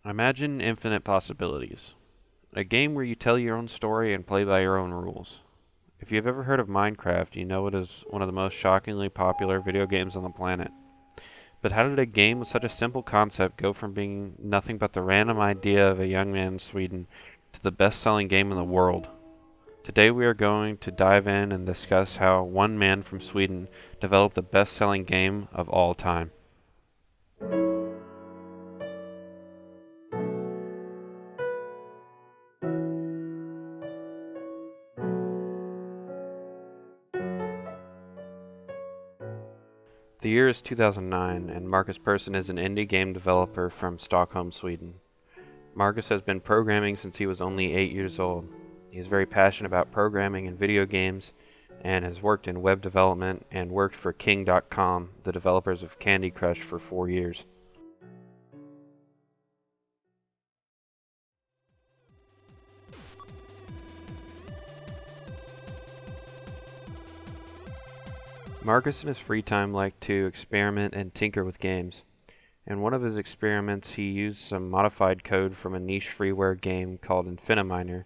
Imagine infinite possibilities. A game where you tell your own story and play by your own rules. If you've ever heard of Minecraft, you know it is one of the most shockingly popular video games on the planet. But how did a game with such a simple concept go from being nothing but the random idea of a young man in Sweden to the best-selling game in the world? Today we are going to dive in and discuss how one man from Sweden developed the best-selling game of all time. The year is 2009, and Marcus Persson is an indie game developer from Stockholm, Sweden. Marcus has been programming since he was only 8 years old. He is very passionate about programming and video games, and has worked in web development and worked for King.com, the developers of Candy Crush, for 4 years. Marcus in his free time liked to experiment and tinker with games. In one of his experiments, he used some modified code from a niche freeware game called Infiniminer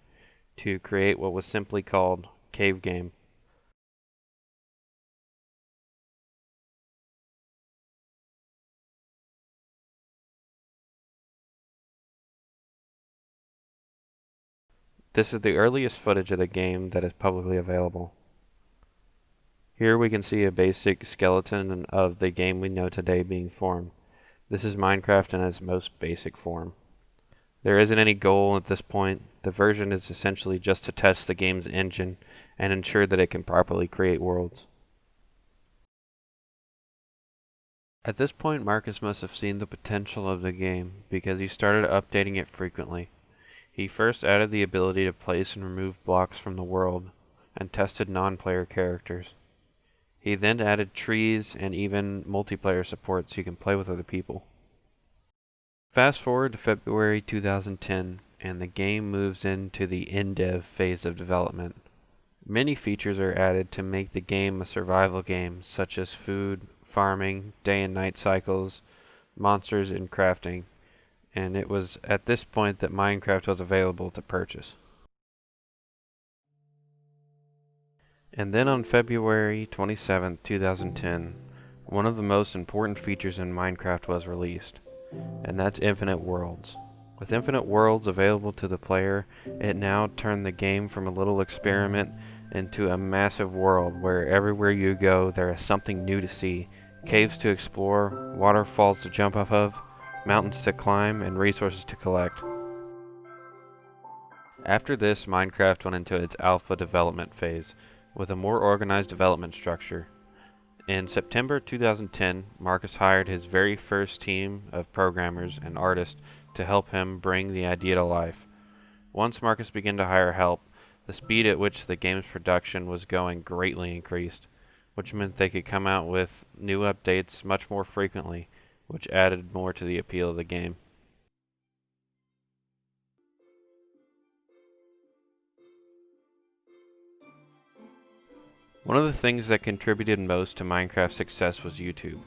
to create what was simply called Cave Game. This is the earliest footage of the game that is publicly available. Here we can see a basic skeleton of the game we know today being formed. This is Minecraft in its most basic form. There isn't any goal at this point. The version is essentially just to test the game's engine and ensure that it can properly create worlds. At this point, Marcus must have seen the potential of the game because he started updating it frequently. He first added the ability to place and remove blocks from the world and tested non-player characters. He then added trees and even multiplayer support so you can play with other people. Fast forward to February 2010, and the game moves into the in-dev phase of development. Many features are added to make the game a survival game, such as food, farming, day and night cycles, monsters, and crafting. And it was at this point that Minecraft was available to purchase. And then on February 27, 2010, one of the most important features in Minecraft was released, and that's Infinite Worlds. With Infinite Worlds available to the player, it now turned the game from a little experiment into a massive world where everywhere you go there is something new to see, caves to explore, waterfalls to jump off of, mountains to climb, and resources to collect. After this, Minecraft went into its alpha development phase, with a more organized development structure. In September 2010, Marcus hired his very first team of programmers and artists to help him bring the idea to life. Once Marcus began to hire help, the speed at which the game's production was going greatly increased, which meant they could come out with new updates much more frequently, which added more to the appeal of the game. One of the things that contributed most to Minecraft's success was YouTube.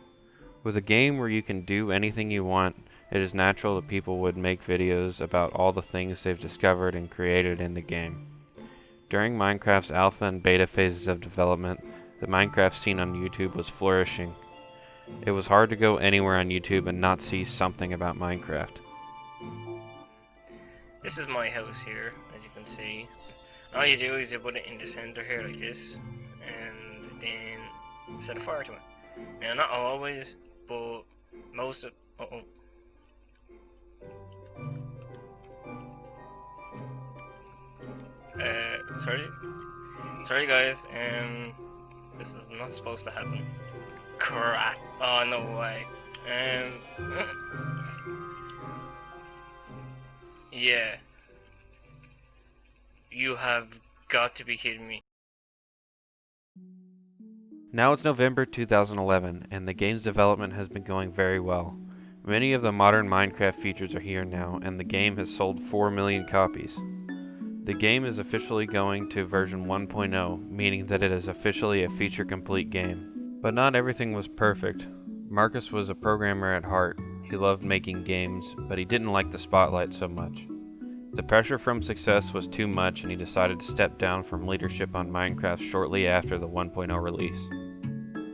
With a game where you can do anything you want, it is natural that people would make videos about all the things they've discovered and created in the game. During Minecraft's alpha and beta phases of development, the Minecraft scene on YouTube was flourishing. It was hard to go anywhere on YouTube and not see something about Minecraft. This is my house here, as you can see. All you do is you put it in the center here like this, and then set a fire to it. Now, not always, but most of... Sorry guys, this is not supposed to happen. Crap. Oh, no way. Yeah. You have got to be kidding me. Now it's November 2011, and the game's development has been going very well. Many of the modern Minecraft features are here now, and the game has sold 4 million copies. The game is officially going to version 1.0, meaning that it is officially a feature-complete game. But not everything was perfect. Marcus was a programmer at heart. He loved making games, but he didn't like the spotlight so much. The pressure from success was too much, and he decided to step down from leadership on Minecraft shortly after the 1.0 release.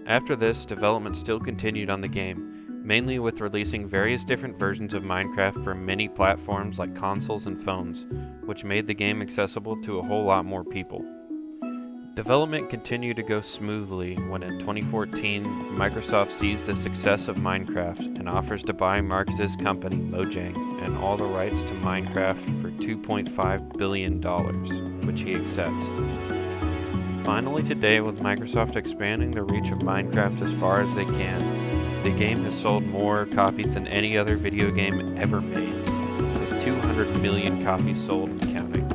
After this, development still continued on the game, mainly with releasing various different versions of Minecraft for many platforms like consoles and phones, which made the game accessible to a whole lot more people. Development continued to go smoothly when in 2014, Microsoft sees the success of Minecraft and offers to buy Marcus's company, Mojang, and all the rights to Minecraft for $2.5 billion, which he accepts. Finally today, with Microsoft expanding the reach of Minecraft as far as they can, the game has sold more copies than any other video game ever made, with 200 million copies sold and counting.